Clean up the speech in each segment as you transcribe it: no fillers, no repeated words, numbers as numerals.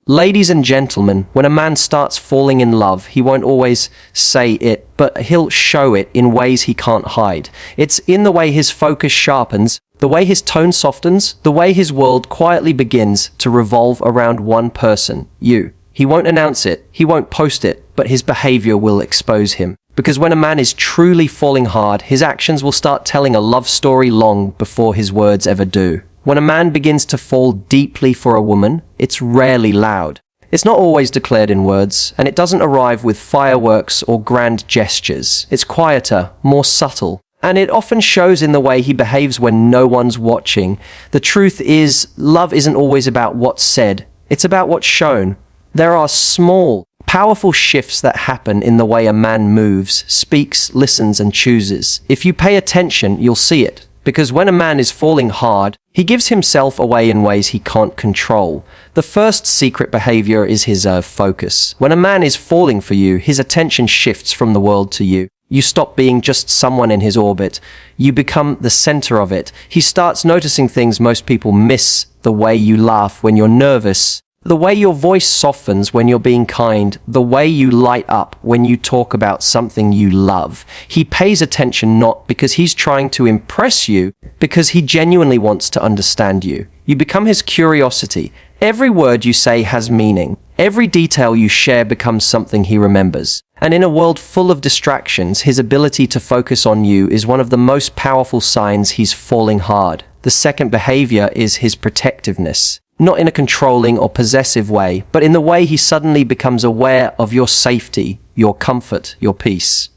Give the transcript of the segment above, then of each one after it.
Ladies and gentlemen, when a man starts falling in love, he won't always say it, but he'll show it in ways he can't hide. It's in the way his focus sharpens, the way his tone softens, the way his world quietly begins to revolve around one person, you. He won't announce it, he won't post it, but his behavior will expose him. Because when a man is truly falling hard, his actions will start telling a love story long before his words ever do. When a man begins to fall deeply for a woman, it's rarely loud. It's not always declared in words, and it doesn't arrive with fireworks or grand gestures. It's quieter, more subtle, and it often shows in the way he behaves when no one's watching. The truth is, love isn't always about what's said, it's about what's shown. There are small, powerful shifts that happen in the way a man moves, speaks, listens, and chooses. If you pay attention, you'll see it. Because when a man is falling hard, he gives himself away in ways he can't control. The first secret behavior is his focus. When a man is falling for you, his attention shifts from the world to you. You stop being just someone in his orbit. You become the center of it. He starts noticing things most people miss: the way you laugh when you're nervous, the way your voice softens when you're being kind, the way you light up when you talk about something you love. He pays attention not because he's trying to impress you, because he genuinely wants to understand you. You become his curiosity. Every word you say has meaning. Every detail you share becomes something he remembers. And in a world full of distractions, his ability to focus on you is one of the most powerful signs he's falling hard. The second behavior is his protectiveness. Not in a controlling or possessive way, but in the way he suddenly becomes aware of your safety, your comfort, your peace.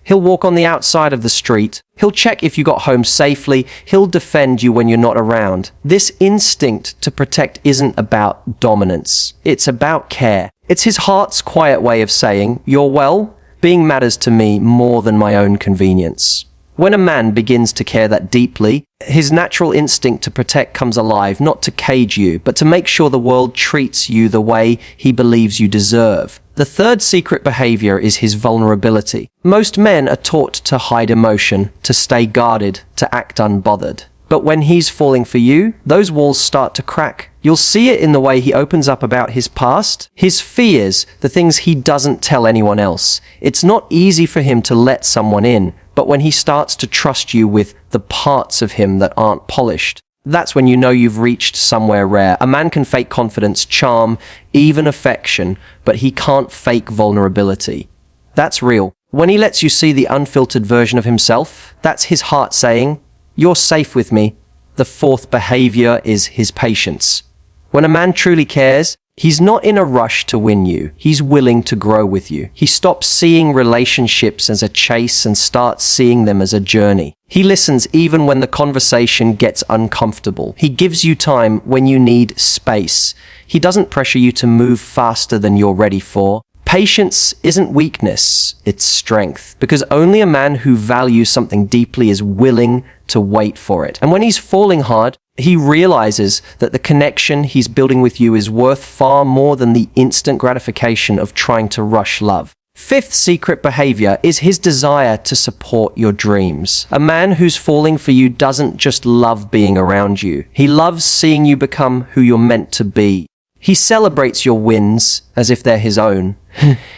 He'll walk on the outside of the street. He'll check if you got home safely. He'll defend you when you're not around. This instinct to protect isn't about dominance. It's about care. It's his heart's quiet way of saying, "Your well-being matters to me more than my own convenience." When a man begins to care that deeply, his natural instinct to protect comes alive, not to cage you, but to make sure the world treats you the way he believes you deserve. The third secret behavior is his vulnerability. Most men are taught to hide emotion, to stay guarded, to act unbothered. But when he's falling for you, those walls start to crack. You'll see it in the way he opens up about his past, his fears, the things he doesn't tell anyone else. It's not easy for him to let someone in, but when he starts to trust you with the parts of him that aren't polished, that's when you know you've reached somewhere rare. A man can fake confidence, charm, even affection, but he can't fake vulnerability. That's real. When he lets you see the unfiltered version of himself, that's his heart saying, "You're safe with me." The fourth behavior is his patience. When a man truly cares, he's not in a rush to win you. He's willing to grow with you. He stops seeing relationships as a chase and starts seeing them as a journey. He listens even when the conversation gets uncomfortable. He gives you time when you need space. He doesn't pressure you to move faster than you're ready for. Patience isn't weakness, it's strength, because only a man who values something deeply is willing to wait for it. And when he's falling hard, he realizes that the connection he's building with you is worth far more than the instant gratification of trying to rush love. Fifth secret behavior is his desire to support your dreams. A man who's falling for you doesn't just love being around you. He loves seeing you become who you're meant to be. He celebrates your wins as if they're his own.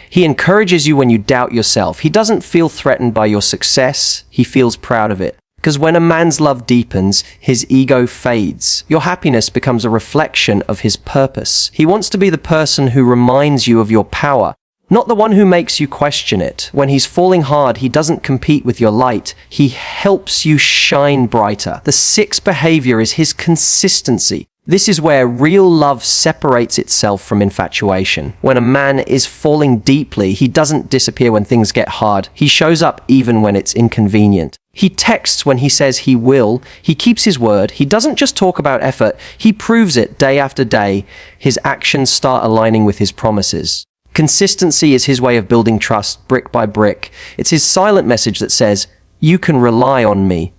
He encourages you when you doubt yourself. He doesn't feel threatened by your success. He feels proud of it. Because when a man's love deepens, his ego fades. Your happiness becomes a reflection of his purpose. He wants to be the person who reminds you of your power, not the one who makes you question it. When he's falling hard, he doesn't compete with your light. He helps you shine brighter. The sixth behavior is his consistency. This is where real love separates itself from infatuation. When a man is falling deeply, he doesn't disappear when things get hard. He shows up even when it's inconvenient. He texts when he says he will. He keeps his word. He doesn't just talk about effort. He proves it day after day. His actions start aligning with his promises. Consistency is his way of building trust brick by brick. It's his silent message that says, "You can rely on me."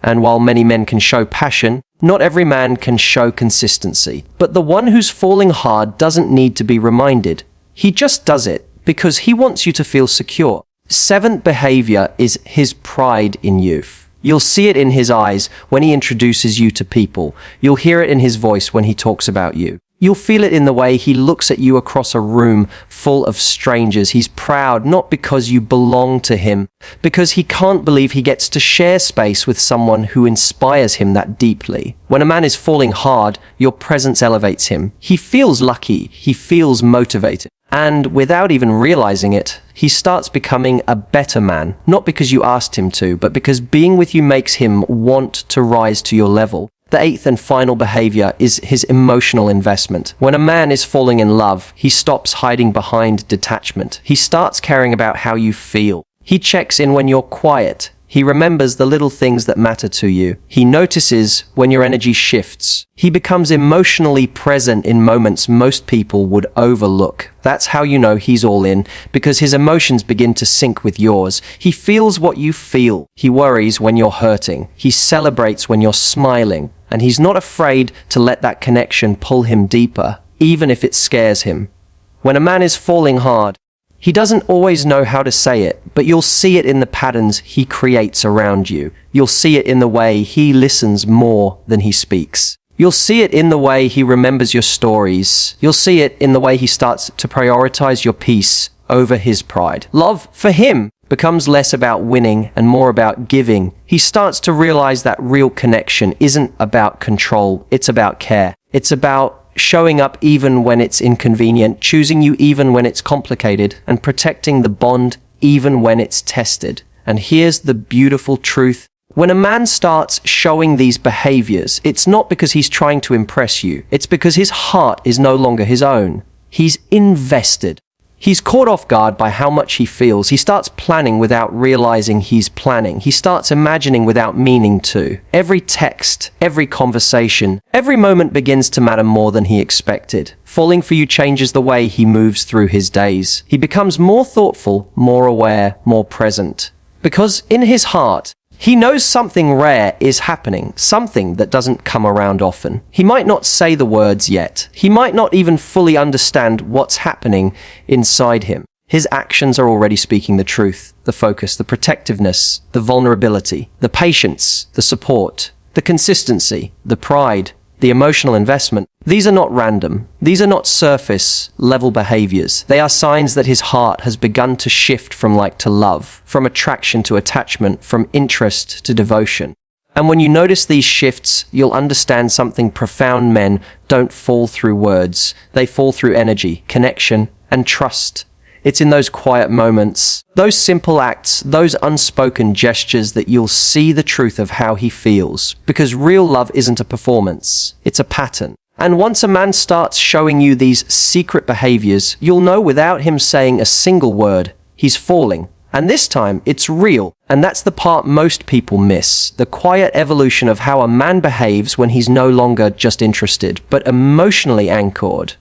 And while many men can show passion, not every man can show consistency. But the one who's falling hard doesn't need to be reminded. He just does it because he wants you to feel secure. Seventh behavior is his pride in youth. You'll see it in his eyes when he introduces you to people. You'll hear it in his voice when he talks about you. You'll feel it in the way he looks at you across a room full of strangers. He's proud, not because you belong to him, because he can't believe he gets to share space with someone who inspires him that deeply. When a man is falling hard, your presence elevates him. He feels lucky. He feels motivated. And without even realizing it, he starts becoming a better man, not because you asked him to, but because being with you makes him want to rise to your level. The eighth and final behavior is his emotional investment. When a man is falling in love, he stops hiding behind detachment. He starts caring about how you feel. He checks in when you're quiet. He remembers the little things that matter to you. He notices when your energy shifts. He becomes emotionally present in moments most people would overlook. That's how you know he's all in, because his emotions begin to sync with yours. He feels what you feel. He worries when you're hurting. He celebrates when you're smiling. And he's not afraid to let that connection pull him deeper, even if it scares him. When a man is falling hard, he doesn't always know how to say it, but you'll see it in the patterns he creates around you. You'll see it in the way he listens more than he speaks. You'll see it in the way he remembers your stories. You'll see it in the way he starts to prioritize your peace over his pride. Love, for him, becomes less about winning and more about giving. He starts to realize that real connection isn't about control, it's about care. It's about showing up even when it's inconvenient, choosing you even when it's complicated, and protecting the bond even when it's tested. And here's the beautiful truth. When a man starts showing these behaviors, it's not because he's trying to impress you. It's because his heart is no longer his own. He's invested. He's caught off guard by how much he feels. He starts planning without realizing he's planning. He starts imagining without meaning to. Every text, every conversation, every moment begins to matter more than he expected. Falling for you changes the way he moves through his days. He becomes more thoughtful, more aware, more present. Because in his heart, he knows something rare is happening, something that doesn't come around often. He might not say the words yet. He might not even fully understand what's happening inside him. His actions are already speaking the truth, the focus, the protectiveness, the vulnerability, the patience, the support, the consistency, the pride, the emotional investment. These are not random. These are not surface-level behaviors. They are signs that his heart has begun to shift from like to love, from attraction to attachment, from interest to devotion. And when you notice these shifts, you'll understand something profound. Men don't fall through words. They fall through energy, connection, and trust. It's in those quiet moments, those simple acts, those unspoken gestures that you'll see the truth of how he feels. Because real love isn't a performance, it's a pattern. And once a man starts showing you these secret behaviors, you'll know without him saying a single word, he's falling. And this time, it's real. And that's the part most people miss. The quiet evolution of how a man behaves when he's no longer just interested, but emotionally anchored.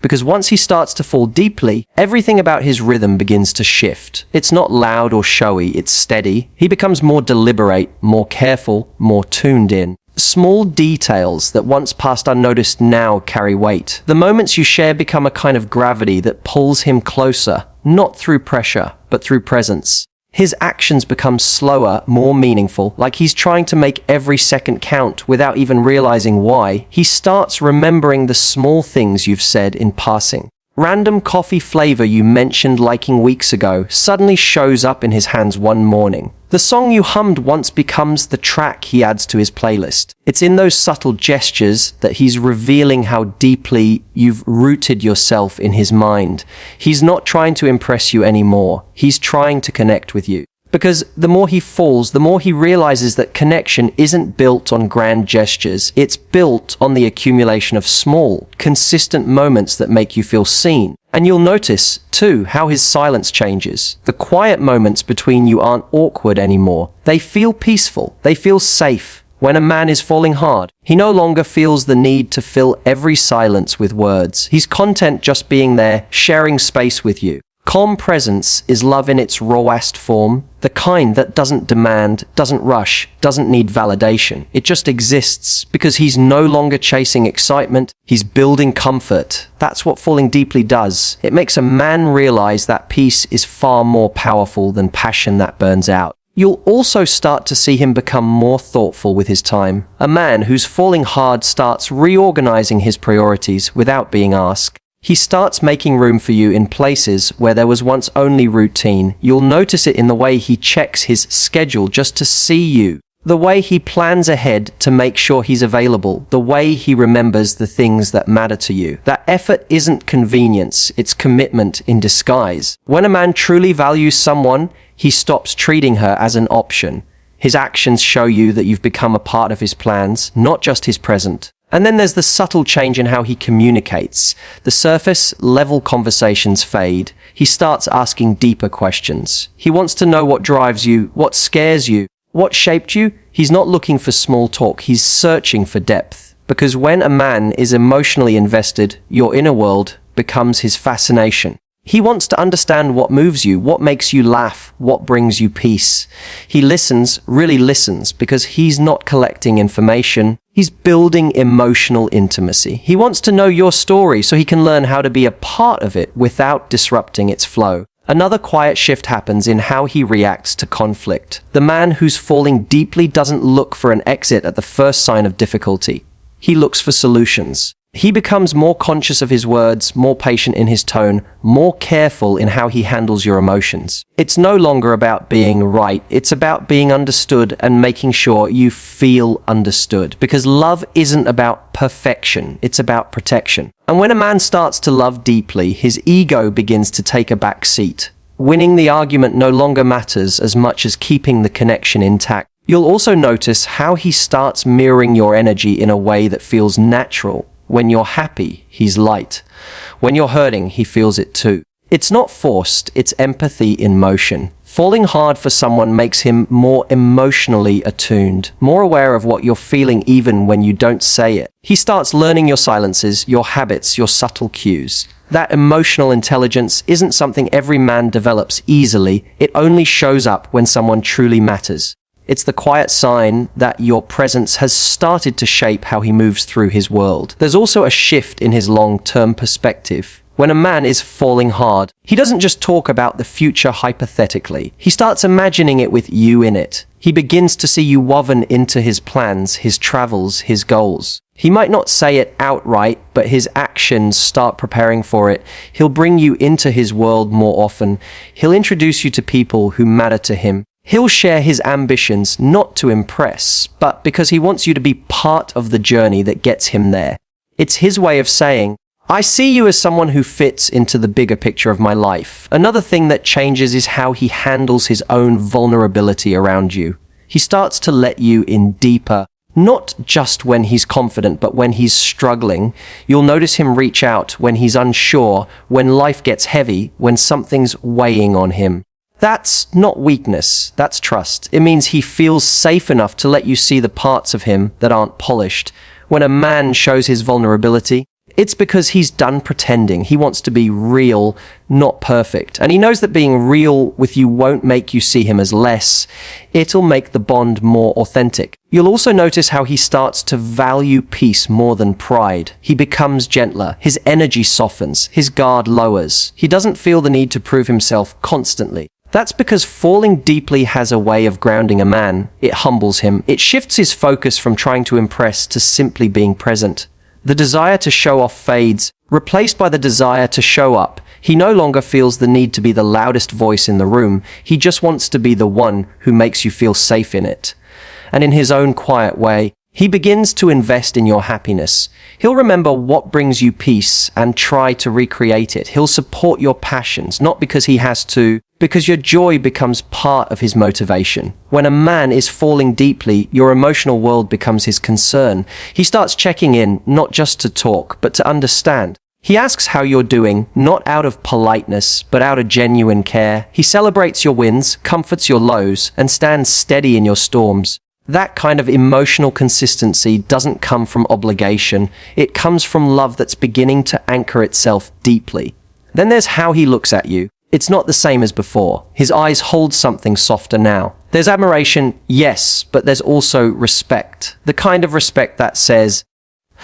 Because once he starts to fall deeply, everything about his rhythm begins to shift. It's not loud or showy, it's steady. He becomes more deliberate, more careful, more tuned in. Small details that once passed unnoticed now carry weight. The moments you share become a kind of gravity that pulls him closer, not through pressure, but through presence. His actions become slower, more meaningful, like he's trying to make every second count without even realizing why. He starts remembering the small things you've said in passing. Random coffee flavor you mentioned liking weeks ago suddenly shows up in his hands one morning. The song you hummed once becomes the track he adds to his playlist. It's in those subtle gestures that he's revealing how deeply you've rooted yourself in his mind. He's not trying to impress you anymore. He's trying to connect with you. Because the more he falls, the more he realizes that connection isn't built on grand gestures. It's built on the accumulation of small, consistent moments that make you feel seen. And you'll notice, too, how his silence changes. The quiet moments between you aren't awkward anymore. They feel peaceful. They feel safe. When a man is falling hard, he no longer feels the need to fill every silence with words. He's content just being there, sharing space with you. Calm presence is love in its rawest form, the kind that doesn't demand, doesn't rush, doesn't need validation. It just exists because he's no longer chasing excitement, he's building comfort. That's what falling deeply does. It makes a man realize that peace is far more powerful than passion that burns out. You'll also start to see him become more thoughtful with his time. A man who's falling hard starts reorganizing his priorities without being asked. He starts making room for you in places where there was once only routine. You'll notice it in the way he checks his schedule just to see you, the way he plans ahead to make sure he's available, the way he remembers the things that matter to you. That effort isn't convenience, it's commitment in disguise. When a man truly values someone, he stops treating her as an option. His actions show you that you've become a part of his plans, not just his present. And then there's the subtle change in how he communicates. The surface level conversations fade. He starts asking deeper questions. He wants to know what drives you, what scares you, what shaped you. He's not looking for small talk, he's searching for depth. Because when a man is emotionally invested, your inner world becomes his fascination. He wants to understand what moves you, what makes you laugh, what brings you peace. He listens, really listens, because he's not collecting information. He's building emotional intimacy. He wants to know your story so he can learn how to be a part of it without disrupting its flow. Another quiet shift happens in how he reacts to conflict. The man who's falling deeply doesn't look for an exit at the first sign of difficulty. He looks for solutions. He becomes more conscious of his words, more patient in his tone, more careful in how he handles your emotions. It's no longer about being right, it's about being understood and making sure you feel understood. Because love isn't about perfection, it's about protection. And when a man starts to love deeply, his ego begins to take a back seat. Winning the argument no longer matters as much as keeping the connection intact. You'll also notice how he starts mirroring your energy in a way that feels natural. When you're happy, he's light. When you're hurting, he feels it too. It's not forced, it's empathy in motion. Falling hard for someone makes him more emotionally attuned, more aware of what you're feeling even when you don't say it. He starts learning your silences, your habits, your subtle cues. That emotional intelligence isn't something every man develops easily, it only shows up when someone truly matters. It's the quiet sign that your presence has started to shape how he moves through his world. There's also a shift in his long-term perspective. When a man is falling hard, he doesn't just talk about the future hypothetically. He starts imagining it with you in it. He begins to see you woven into his plans, his travels, his goals. He might not say it outright, but his actions start preparing for it. He'll bring you into his world more often. He'll introduce you to people who matter to him. He'll share his ambitions not to impress, but because he wants you to be part of the journey that gets him there. It's his way of saying, I see you as someone who fits into the bigger picture of my life. Another thing that changes is how he handles his own vulnerability around you. He starts to let you in deeper, not just when he's confident, but when he's struggling. You'll notice him reach out when he's unsure, when life gets heavy, when something's weighing on him. That's not weakness, that's trust. It means he feels safe enough to let you see the parts of him that aren't polished. When a man shows his vulnerability, it's because he's done pretending. He wants to be real, not perfect. And he knows that being real with you won't make you see him as less. It'll make the bond more authentic. You'll also notice how he starts to value peace more than pride. He becomes gentler. His energy softens. His guard lowers. He doesn't feel the need to prove himself constantly. That's because falling deeply has a way of grounding a man. It humbles him. It shifts his focus from trying to impress to simply being present. The desire to show off fades, replaced by the desire to show up. He no longer feels the need to be the loudest voice in the room. He just wants to be the one who makes you feel safe in it. And in his own quiet way, he begins to invest in your happiness. He'll remember what brings you peace and try to recreate it. He'll support your passions, not because he has to, because your joy becomes part of his motivation. When a man is falling deeply, your emotional world becomes his concern. He starts checking in, not just to talk, but to understand. He asks how you're doing, not out of politeness, but out of genuine care. He celebrates your wins, comforts your lows, and stands steady in your storms. That kind of emotional consistency doesn't come from obligation. It comes from love that's beginning to anchor itself deeply. Then there's how he looks at you. It's not the same as before. His eyes hold something softer now. There's admiration, yes, but there's also respect. The kind of respect that says,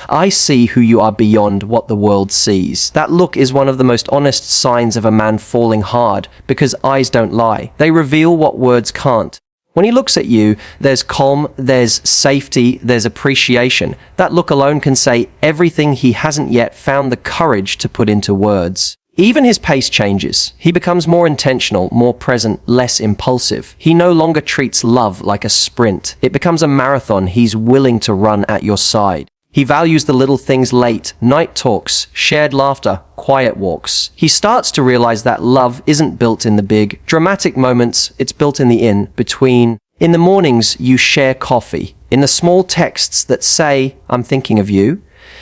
I see who you are beyond what the world sees. That look is one of the most honest signs of a man falling hard, because eyes don't lie. They reveal what words can't. When he looks at you, there's calm, there's safety, there's appreciation. That look alone can say everything he hasn't yet found the courage to put into words. Even his pace changes. He becomes more intentional, more present, less impulsive. He no longer treats love like a sprint. It becomes a marathon he's willing to run at your side. He values the little things: late night talks, shared laughter, quiet walks. He starts to realize that love isn't built in the big, dramatic moments, it's built in the in-between. In the mornings, you share coffee. In the small texts that say, "I'm thinking of you."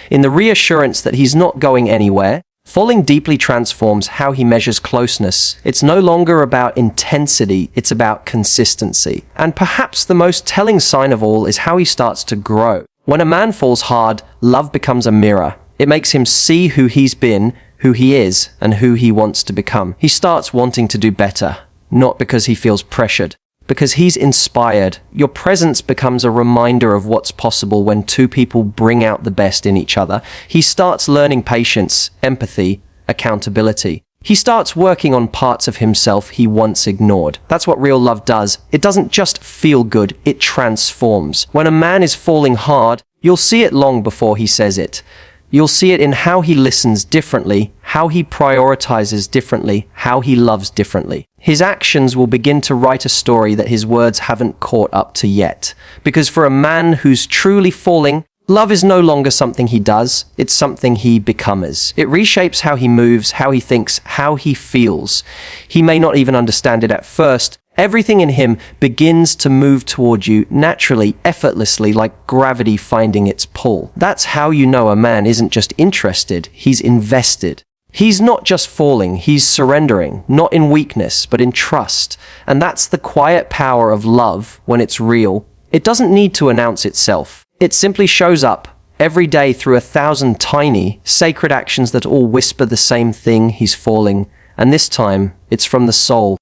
In the reassurance that he's not going anywhere. Falling deeply transforms how he measures closeness. It's no longer about intensity, it's about consistency. And perhaps the most telling sign of all is how he starts to grow. When a man falls hard, love becomes a mirror. It makes him see who he's been, who he is, and who he wants to become. He starts wanting to do better, not because he feels pressured, because he's inspired. Your presence becomes a reminder of what's possible when two people bring out the best in each other. He starts learning patience, empathy, accountability. He starts working on parts of himself he once ignored. That's what real love does. It doesn't just feel good, it transforms. When a man is falling hard, you'll see it long before he says it. You'll see it in how he listens differently, how he prioritizes differently, how he loves differently. His actions will begin to write a story that his words haven't caught up to yet. Because for a man who's truly falling, love is no longer something he does, it's something he becomes. It reshapes how he moves, how he thinks, how he feels. He may not even understand it at first. Everything in him begins to move toward you naturally, effortlessly, like gravity finding its pull. That's how you know a man isn't just interested, he's invested. He's not just falling, he's surrendering, not in weakness, but in trust. And that's the quiet power of love when it's real. It doesn't need to announce itself. It simply shows up every day through 1,000 tiny, sacred actions that all whisper the same thing: he's falling. And this time, it's from the soul.